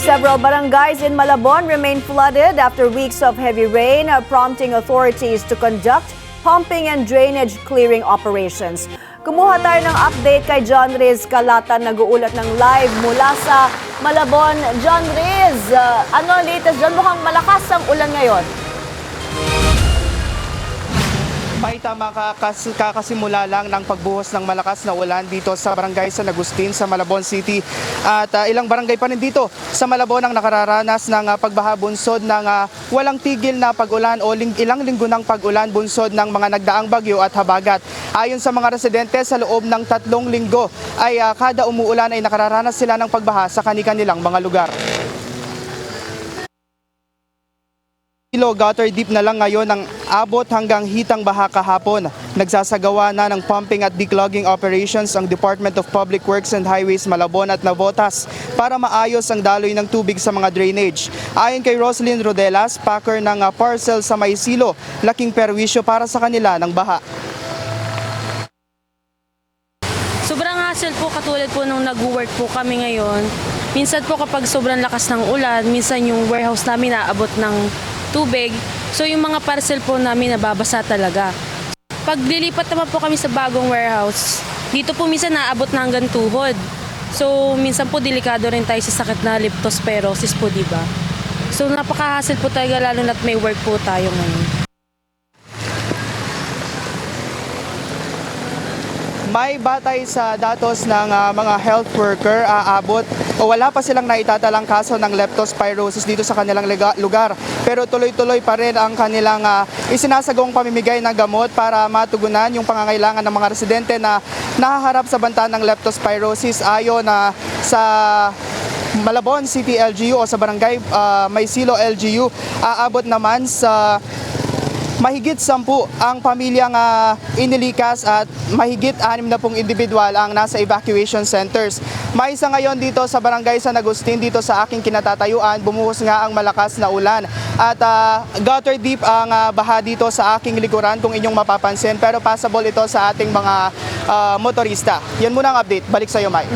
Several barangays in Malabon remain flooded after weeks of heavy rain, prompting authorities to conduct pumping and drainage clearing operations. Kumuha tayo ng update kay John Riz Calatan, nag-uulat ng live mula sa Malabon. John Riz, ano latest dyan? Mukhang malakas ang ulan ngayon. May tama kakasimula lang ng pagbuhos ng malakas na ulan dito sa barangay San Agustin sa Malabon City. At ilang barangay pa rin dito sa Malabon ang nakararanas ng pagbaha bunsod ng walang tigil na pag-ulan o ilang linggo ng pag-ulan bunsod ng mga nagdaang bagyo at habagat. Ayon sa mga residente, sa loob ng 3 linggo ay kada umuulan ay nakararanas sila ng pagbaha sa kani-kanilang mga lugar. Gutter deep na lang ngayon ang abot hanggang hitang baha kahapon. Nagsasagawa na ng pumping at declogging operations ang Department of Public Works and Highways Malabon at Navotas para maayos ang daloy ng tubig sa mga drainage. Ayon kay Roslyn Rodelas, packer ng parcel sa Maysilo, laking perwisyo para sa kanila ng baha. Sobrang hassle po, katulad po nung nag-work po kami ngayon. Minsan po kapag sobrang lakas ng ulan, minsan yung warehouse namin naabot ng tubig. So yung mga parcel po namin nababasa talaga. Pag lilipat naman po kami sa bagong warehouse, dito po minsan naabot na hanggang tuhod. So minsan po delikado rin tayo sa sakit na leptospirosis po, di ba? So napaka-hassle po talaga, lalo na't may work po tayo ngayon. May batay sa datos ng mga health worker, aabot o wala pa silang naitatalang kaso ng leptospirosis dito sa kanilang lugar. Pero tuloy-tuloy pa rin ang kanilang isinasagawang pamimigay ng gamot para matugunan yung pangangailangan ng mga residente na nahaharap sa banta ng leptospirosis. Ayon sa Malabon City LGU o sa Barangay Maysilo LGU, aabot naman sa mahigit 10 ang pamilyang inilikas at mahigit 60 individual ang nasa evacuation centers. May isa ngayon dito sa Barangay San Agustin, dito sa aking kinatatayuan, bumuhos nga ang malakas na ulan. At gutter deep ang baha dito sa aking likuran kung inyong mapapansin, pero passable ito sa ating mga motorista. Yan muna ang update. Balik sa iyo, Mai.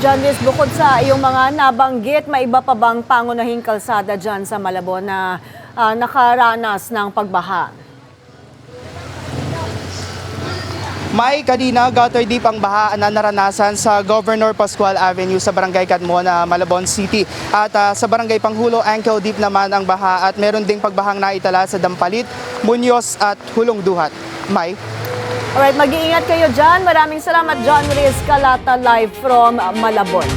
John Riz, bukod sa iyong mga nabanggit, may iba pa bang pangunahing kalsada dyan sa Malabon na nakaranas ng pagbaha? May kanina, gutter deep ang baha na naranasan sa Governor Pascual Avenue sa Barangay Catmona, Malabon City. At sa Barangay Panghulo, ankle deep naman ang baha at meron ding pagbahang naitala sa Dampalit, Muñoz at Hulong Duhat. May? Alright, mag-iingat kayo dyan. Maraming salamat, John Riz Calatan, live from Malabon.